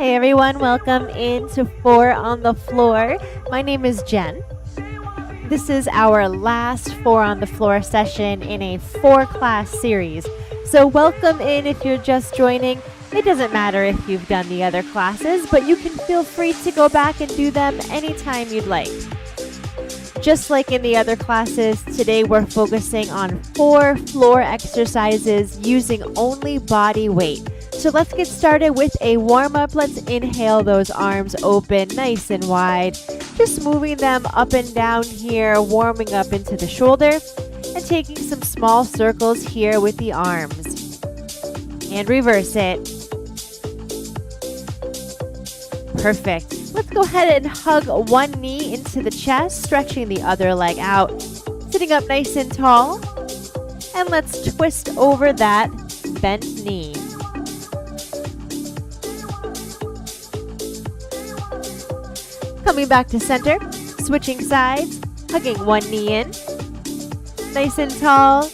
Hey everyone, welcome into 4 on the Floor. My name is Jen. This is our last 4 on the Floor session in a 4-class series. So welcome in if you're just joining. It doesn't matter if you've done the other classes, but you can feel free to go back and do them anytime you'd like. Just like in the other classes, today we're focusing on 4 floor exercises using only body weight. So let's get started with a warm-up. Let's inhale those arms open, nice and wide. Just moving them up and down here, warming up into the shoulder, and taking some small circles here with the arms. And reverse it. Perfect. Let's go ahead and hug one knee into the chest, stretching the other leg out. Sitting up nice and tall. And let's twist over that bent knee. Coming back to center, switching sides, hugging one knee in, nice and tall,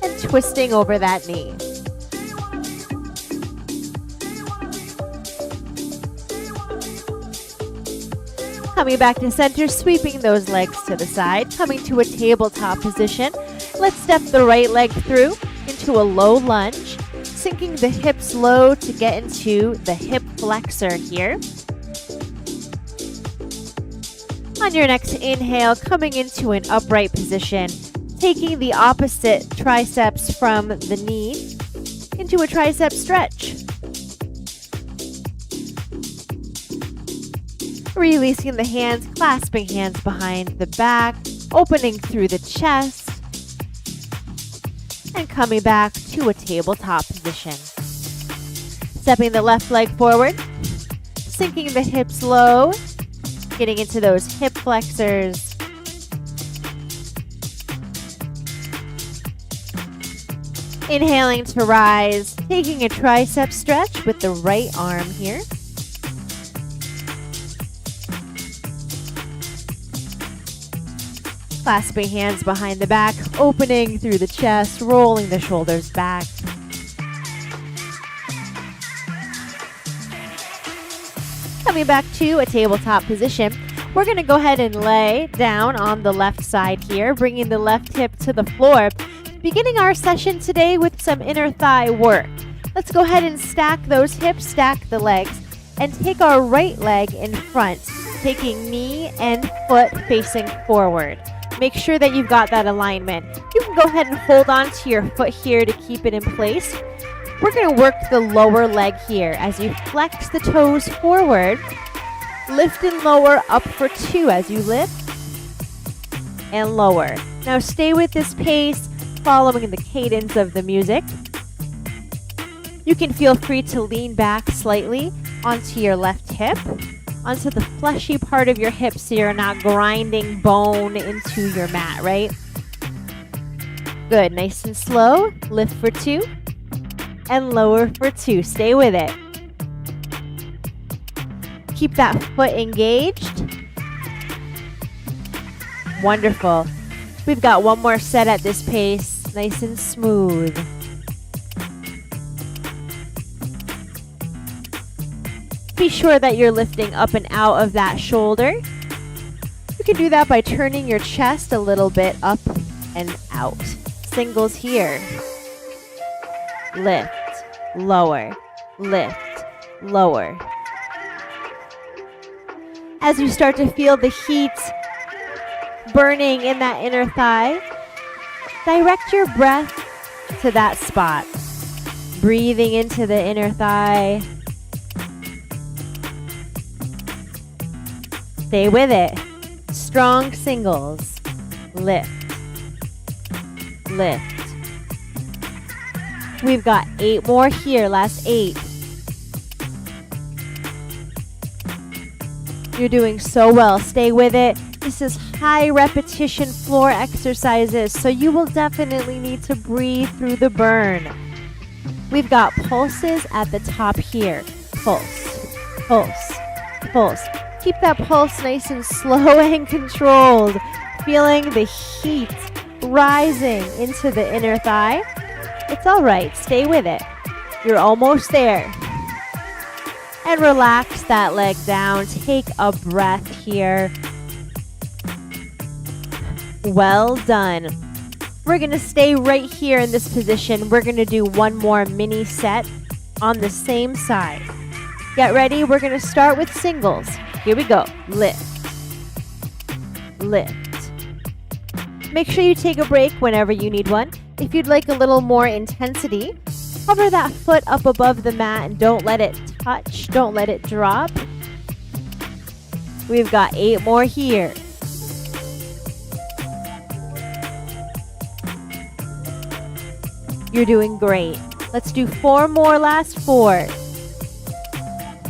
and twisting over that knee. Coming back to center, sweeping those legs to the side, coming to a tabletop position. Let's step the right leg through into a low lunge, sinking the hips low to get into the hip flexor here. On your next inhale, coming into an upright position, taking the opposite triceps from the knee into a tricep stretch. Releasing the hands, clasping hands behind the back, opening through the chest, and coming back to a tabletop position. Stepping the left leg forward, sinking the hips low, getting into those hip flexors. Inhaling to rise, taking a tricep stretch with the right arm here. Clasping hands behind the back, opening through the chest, rolling the shoulders back. Coming back to a tabletop position, we're going to go ahead and lay down on the left side here, bringing the left hip to the floor. Beginning our session today with some inner thigh work. Let's go ahead and stack those hips, stack the legs, and take our right leg in front, taking knee and foot facing forward. Make sure that you've got that alignment. You can go ahead and hold on to your foot here to keep it in place. We're going to work the lower leg here as you flex the toes forward. Lift and lower up for 2 as you lift and lower. Now stay with this pace, following the cadence of the music. You can feel free to lean back slightly onto your left hip, onto the fleshy part of your hip so you're not grinding bone into your mat, right? Good, nice and slow. Lift for 2. And lower for 2. Stay with it. Keep that foot engaged. Wonderful. We've got one more set at this pace, nice and smooth. Be sure that you're lifting up and out of that shoulder. You can do that by turning your chest a little bit up and out. Singles here. Lift, lower, lift, lower. As you start to feel the heat burning in that inner thigh, direct your breath to that spot. Breathing into the inner thigh. Stay with it. Strong singles. Lift, lift. We've got 8 more here, last 8. You're doing so well. Stay with it. This is high repetition floor exercises, so you will definitely need to breathe through the burn. We've got pulses at the top here. Pulse, pulse, pulse. Keep that pulse nice and slow and controlled. Feeling the heat rising into the inner thigh. It's all right. Stay with it. You're almost there. And relax that leg down. Take a breath here. Well done. We're going to stay right here in this position. We're going to do one more mini set on the same side. Get ready. We're going to start with singles. Here we go. Lift. Lift. Make sure you take a break whenever you need one. If you'd like a little more intensity, hover that foot up above the mat and don't let it touch. Don't let it drop. We've got 8 more here. You're doing great. Let's do 4 more, last 4.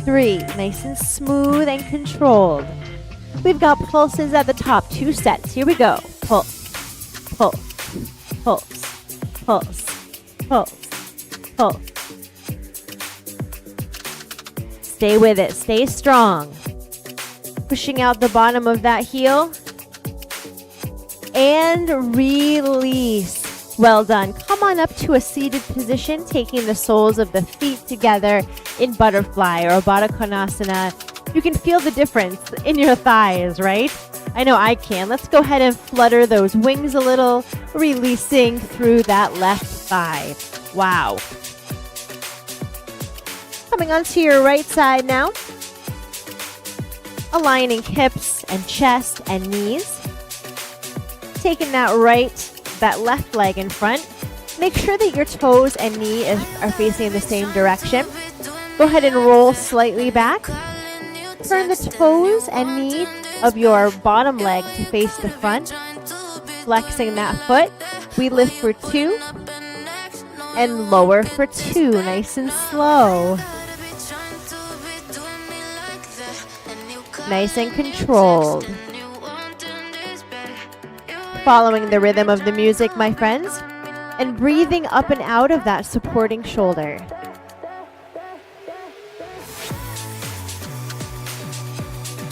3, nice and smooth and controlled. We've got pulses at the top, 2 sets. Here we go. Pulse, pulse, pulse, pulse, pulse, pulse. Stay with it, stay strong. Pushing out the bottom of that heel. And release. Well done. Come on up to a seated position, taking the soles of the feet together in butterfly or Baddha Konasana. You can feel the difference in your thighs, right? I know I can. Let's go ahead and flutter those wings a little, releasing through that left thigh. Wow. Coming onto your right side now. Aligning hips and chest and knees. Taking that left leg in front. Make sure that your toes and knee are facing the same direction. Go ahead and roll slightly back. Turn the toes and knee of your bottom leg to face the front. Flexing that foot. We lift for 2 and lower for 2. Nice and slow. Nice and controlled. Following the rhythm of the music, my friends, and breathing up and out of that supporting shoulder.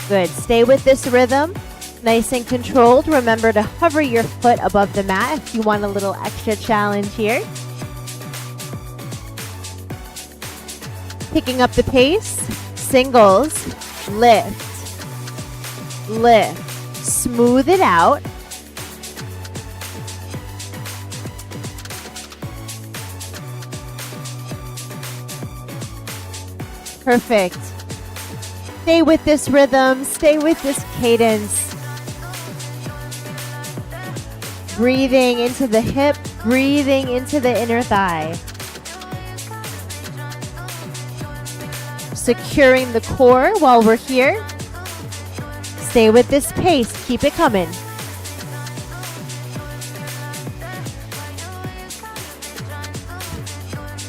Good. Stay with this rhythm. Nice and controlled. Remember to hover your foot above the mat if you want a little extra challenge here. Picking up the pace. Singles. Lift. Lift. Smooth it out. Perfect. Stay with this rhythm. Stay with this cadence. Breathing into the hip. Breathing into the inner thigh. Securing the core while we're here. Stay with this pace. Keep it coming.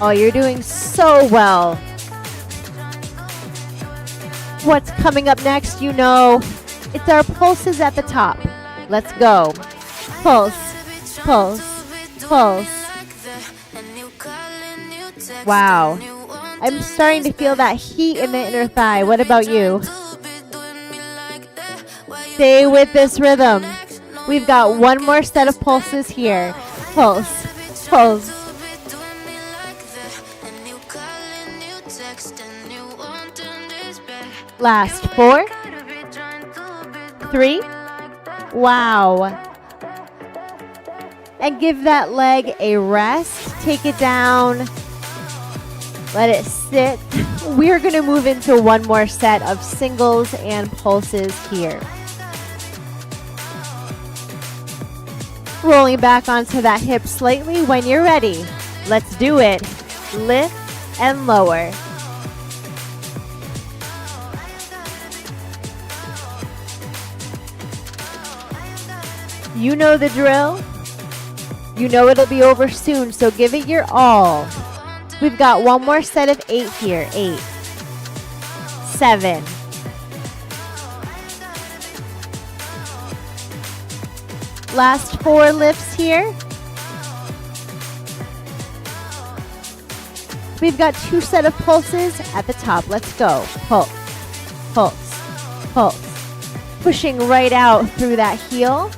Oh, you're doing so well. What's coming up next, you know. It's our pulses at the top. Let's go. Pulse, pulse, pulse. Wow. I'm starting to feel that heat in the inner thigh. What about you? Stay with this rhythm. We've got 1 more set of pulses here. Pulse, pulse. Last 4, 3, wow. And give that leg a rest. Take it down. Let it sit. We're going to move into 1 more set of singles and pulses here. Rolling back onto that hip slightly when you're ready. Let's do it. Lift and lower. You know the drill. You know it'll be over soon, so give it your all. We've got 1 more set of 8 here. 8, 7, 'Last 4 lifts here. We've got 2 set of pulses at the top. Let's go. Pulse, pulse, pulse. Pushing right out through that heel.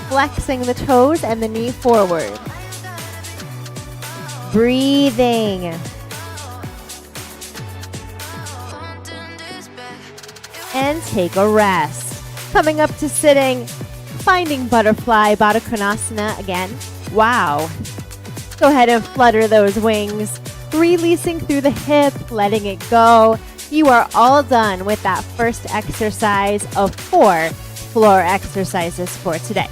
Flexing the toes and the knee forward. Breathing. and take a rest. Coming up to sitting, finding butterfly, Baddha Konasana again. Wow. Go ahead and flutter those wings, releasing through the hip, letting it go. You are all done with that first exercise of 4 floor exercises for today.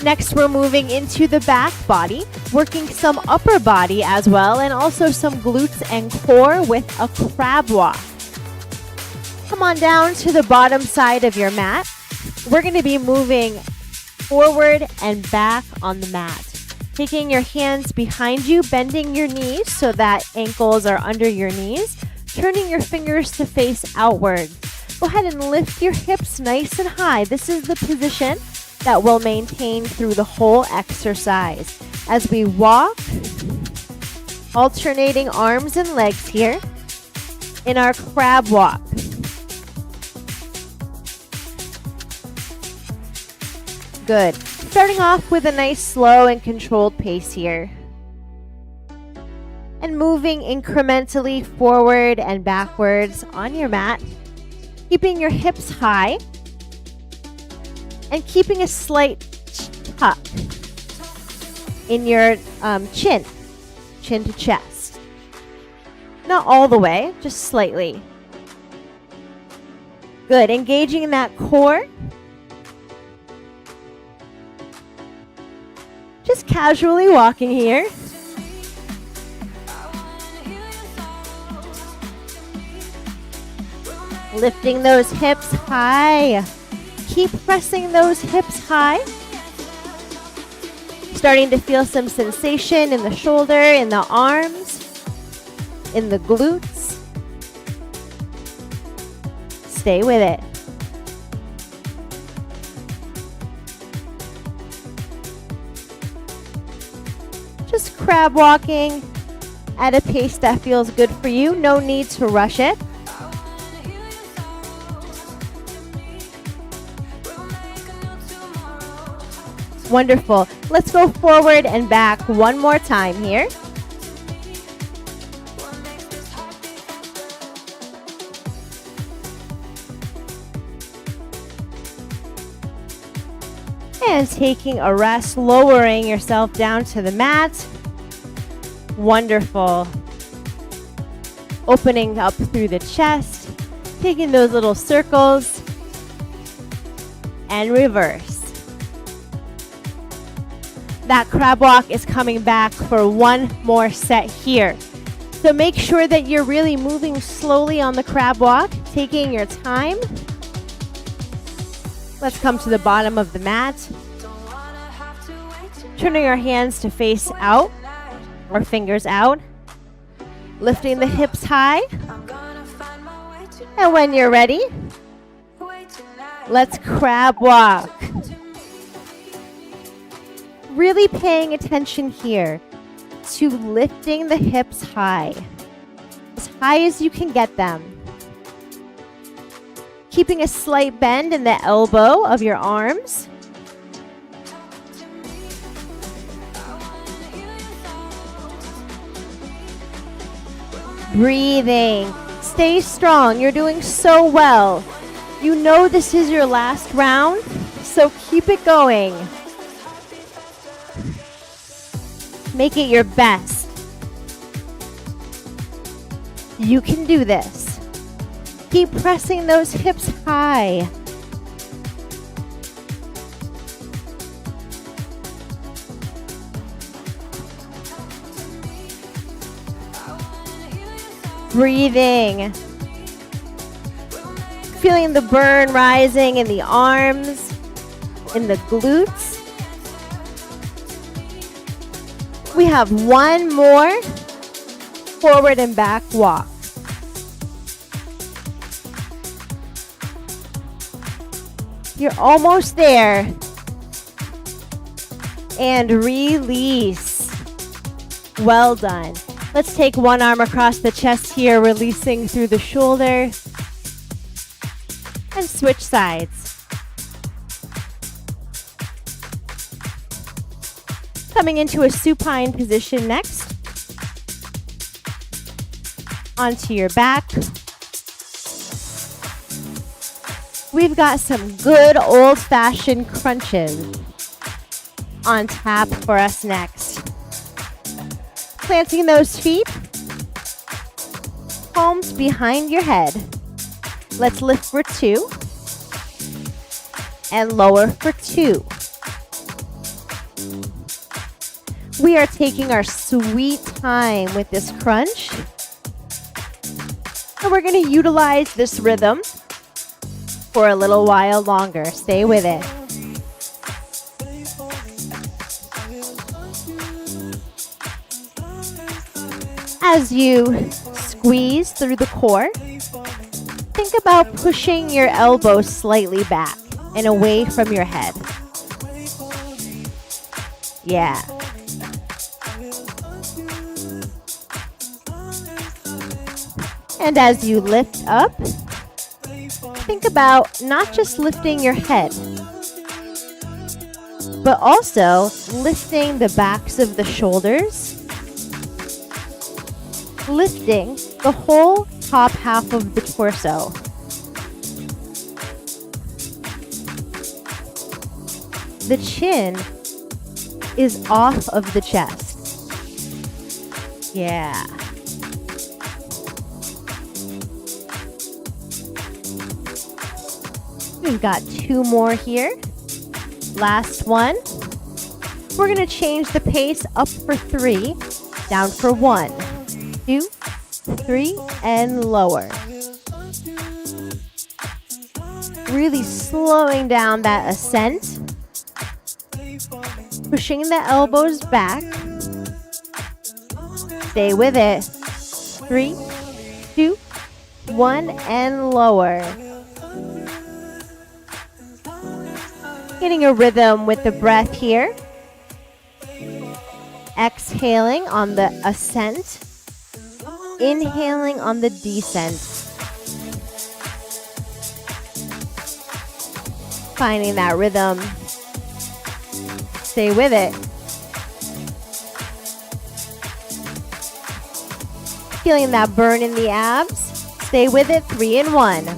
Next, we're moving into the back body, working some upper body as well, and also some glutes and core with a crab walk. Come on down to the bottom side of your mat. We're going to be moving forward and back on the mat. Taking your hands behind you, bending your knees so that ankles are under your knees, turning your fingers to face outward. Go ahead and lift your hips nice and high. This is the position that we'll maintain through the whole exercise. As we walk, alternating arms and legs here in our crab walk. Good. Starting off with a nice slow and controlled pace here. And moving incrementally forward and backwards on your mat. Keeping your hips high. And keeping a slight tuck in your chin to chest. Not all the way, just slightly. Good. Engaging in that core. Just casually walking here. Lifting those hips high. Keep pressing those hips high. Starting to feel some sensation in the shoulder, in the arms, in the glutes. Stay with it. Just crab walking at a pace that feels good for you. No need to rush it. Wonderful. Let's go forward and back one more time here. And taking a rest, lowering yourself down to the mat. Wonderful. Opening up through the chest, taking those little circles, and reverse. That crab walk is coming back for one more set here. So make sure that you're really moving slowly on the crab walk, taking your time. Let's come to the bottom of the mat. Turning our hands to face out, or fingers out. Lifting the hips high. And when you're ready, let's crab walk. Really paying attention here to lifting the hips high as you can get them. Keeping a slight bend in the elbow of your arms. Breathing. Stay strong. You're doing so well. You know this is your last round, so keep it going. Make it your best. You can do this. Keep pressing those hips high. Breathing. Feeling the burn rising in the arms, in the glutes. We have one more forward and back walk. You're almost there. And release. Well done. Let's take one arm across the chest here, releasing through the shoulder. And switch sides. Coming into a supine position next. Onto your back. We've got some good old-fashioned crunches on tap for us next. Planting those feet, palms behind your head. Let's lift for 2 and lower for 2. We are taking our sweet time with this crunch. And we're going to utilize this rhythm for a little while longer. Stay with it. As you squeeze through the core, think about pushing your elbows slightly back and away from your head. Yeah. And as you lift up, think about not just lifting your head, but also lifting the backs of the shoulders, lifting the whole top half of the torso. The chin is off of the chest. Yeah. We've got 2 more here. Last one. We're going to change the pace up for 3, down for 1, 2, 3, and lower. Really slowing down that ascent. Pushing the elbows back. Stay with it. 3, 2, 1, and lower. Getting a rhythm with the breath here. Exhaling on the ascent. Inhaling on the descent. Finding that rhythm. Stay with it. Feeling that burn in the abs. Stay with it. 3 and 1.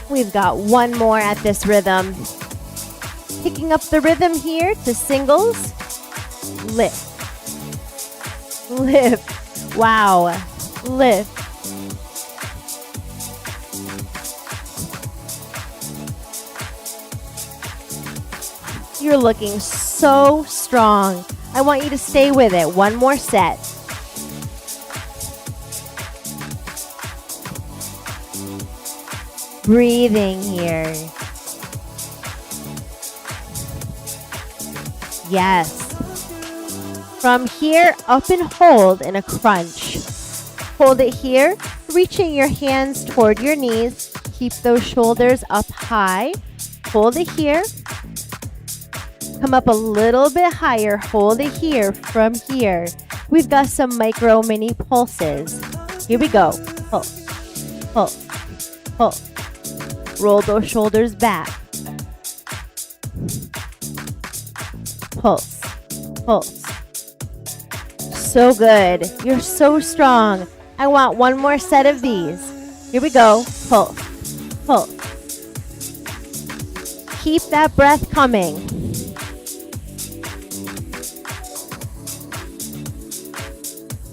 We've got 1 more at this rhythm. Picking up the rhythm here to singles. Lift. Lift. Wow. Lift. You're looking so strong. I want you to stay with it. 1 more set. Breathing here. Yes. From here, up and hold in a crunch. Hold it here, reaching your hands toward your knees. Keep those shoulders up high. Hold it here. Come up a little bit higher. Hold it here from here. We've got some micro mini pulses. Here we go. Pulse, pulse, pulse. Roll those shoulders back. Pulse, pulse. So good. You're so strong. I want 1 more set of these. Here we go. Pulse, pulse. Keep that breath coming.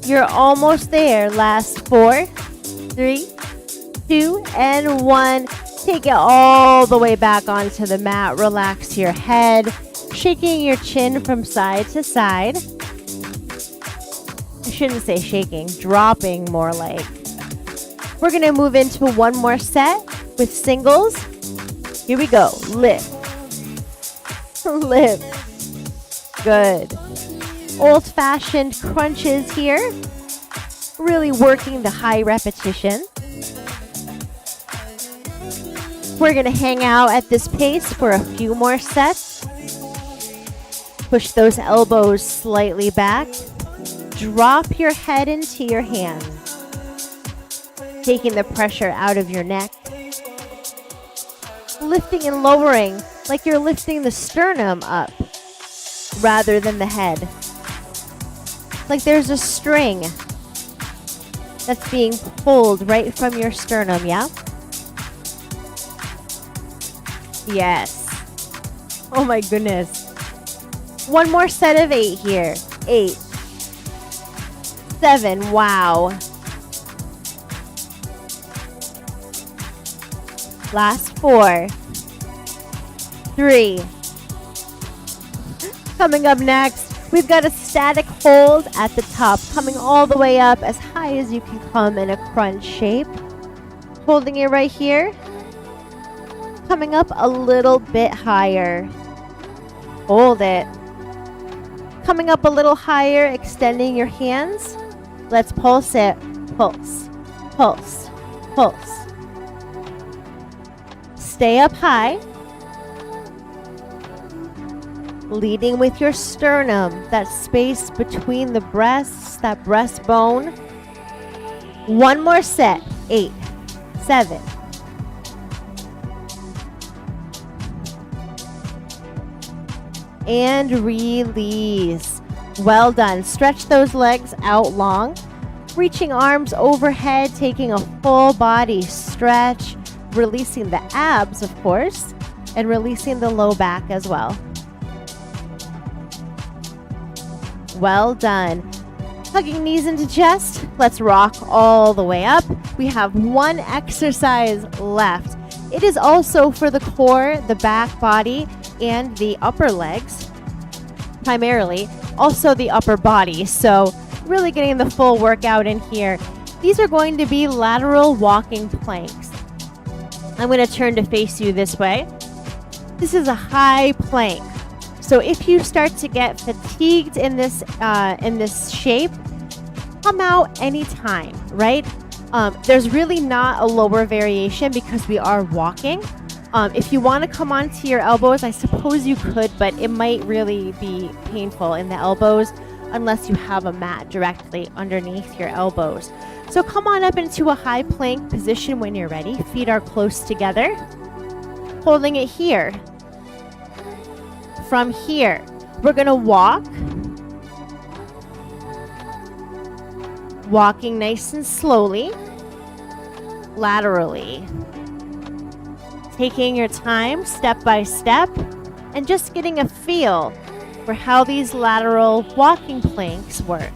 You're almost there. Last 4, 3, 2, and 1. Take it all the way back onto the mat. Relax your head, shaking your chin from side to side. I shouldn't say shaking, dropping more like. We're going to move into 1 more set with singles. Here we go. Lift. Lift. Good. Old-fashioned crunches here. Really working the high repetition. We're going to hang out at this pace for a few more sets. Push those elbows slightly back. Drop your head into your hands, taking the pressure out of your neck. Lifting and lowering like you're lifting the sternum up rather than the head. like there's a string that's being pulled right from your sternum, yeah? Yes. Oh my goodness. One more set of 8 here. 8. 7. Wow. Last 4. 3. Coming up next, we've got a static hold at the top, coming all the way up as high as you can come in a crunch shape. Holding it right here. Coming up a little bit higher. Hold it. Coming up a little higher, extending your hands. Let's pulse it. Pulse, pulse, pulse. Stay up high. Leading with your sternum, that space between the breasts, that breastbone. One more set. 8, 7. And release. Well done. Stretch those legs out long. Reaching arms overhead, taking a full body stretch. Releasing the abs, of course, and releasing the low back as well. Well done. Hugging knees into chest. Let's rock all the way up. We have one exercise left. It is also for the core, the back body, and the upper legs, primarily. Also the upper body. So really getting the full workout in here. These are going to be lateral walking planks. I'm going to turn to face you this way. This is a high plank. So if you start to get fatigued in this shape, come out anytime, right? There's really not a lower variation because we are walking. If you want to come onto your elbows, I suppose you could, but it might really be painful in the elbows unless you have a mat directly underneath your elbows. So come on up into a high plank position when you're ready. Feet are close together. Holding it here. From here, we're going to walk. Walking nice and slowly. Laterally. Taking your time step by step and just getting a feel for how these lateral walking planks work.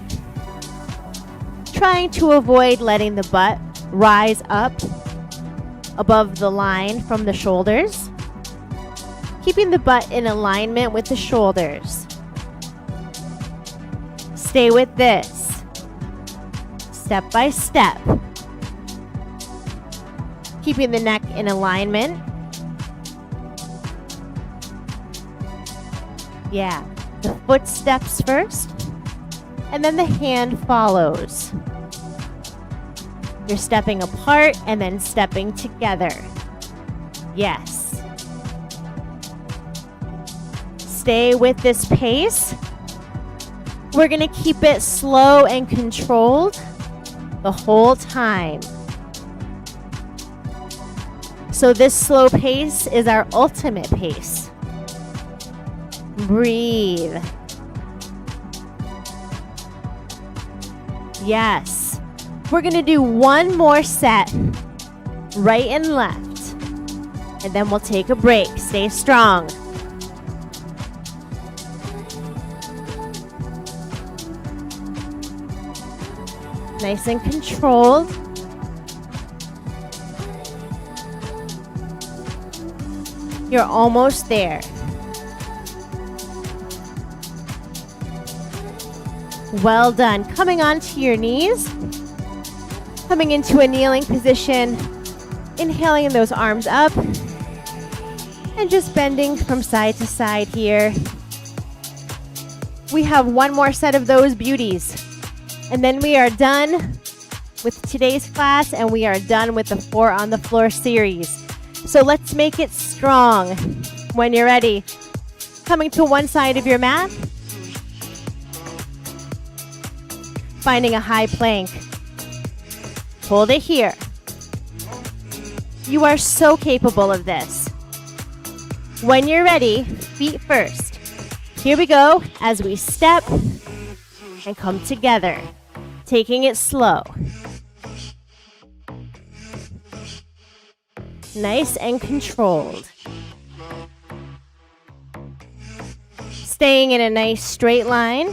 Trying to avoid letting the butt rise up above the line from the shoulders. Keeping the butt in alignment with the shoulders. Stay with this. Step by step. Keeping the neck in alignment. Yeah, the foot steps first, and then the hand follows. You're stepping apart and then stepping together. Yes. Stay with this pace. We're going to keep it slow and controlled the whole time. So this slow pace is our ultimate pace. Breathe. Yes. We're going to do one more set, right and left. And then we'll take a break. Stay strong. Nice and controlled. You're almost there. Well done. Coming onto your knees. Coming into a kneeling position. Inhaling those arms up. And just bending from side to side here. We have one more set of those beauties. And then we are done with today's class, and we are done with the 4 on the floor series. So let's make it strong. When you're ready, coming to one side of your mat, finding a high plank. Hold it here. You are so capable of this. When you're ready, feet first. Here we go as we step and come together, taking it slow. Nice and controlled. Staying in a nice straight line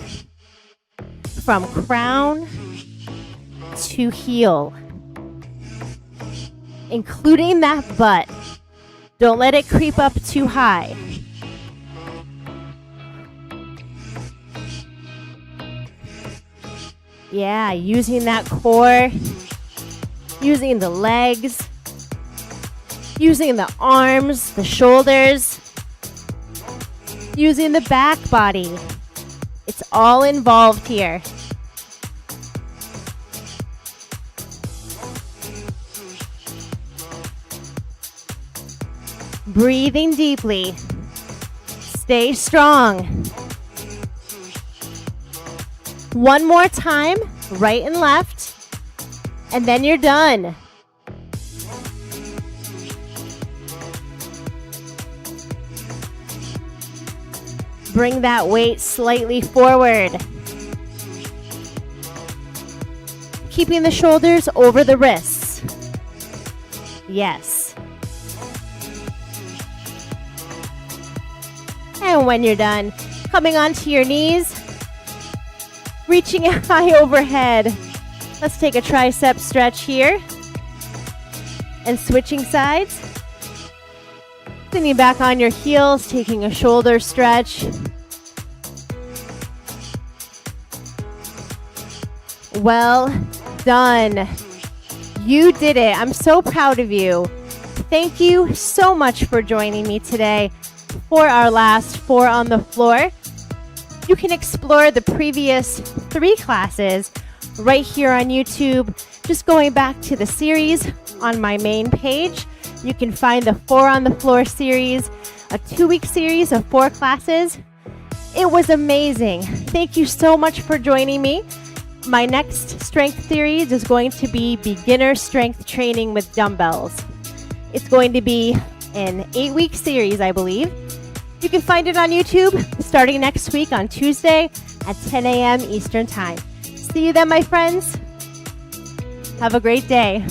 from crown to heel, including that butt. Don't let it creep up too high. Yeah, using that core, using the legs, using the arms, the shoulders, using the back body. It's all involved here. Breathing deeply. Stay strong. One more time, right and left, and then you're done. Bring that weight slightly forward. Keeping the shoulders over the wrists. Yes. And when you're done, coming onto your knees, reaching high overhead. Let's take a tricep stretch here. And switching sides. Sitting back on your heels, taking a shoulder stretch. Well done. You did it. I'm so proud of you. Thank you so much for joining me today for our last 4 on the floor. You can explore the previous 3 classes right here on YouTube. Just going back to the series on my main page, you can find the 4 on the floor series, a 2-week series of 4 classes. It was amazing. Thank you so much for joining me. My next strength series is going to be beginner strength training with dumbbells. It's going to be an 8-week series, I believe. You can find it on YouTube starting next week on Tuesday at 10 a.m. Eastern Time. See you then, my friends. Have a great day.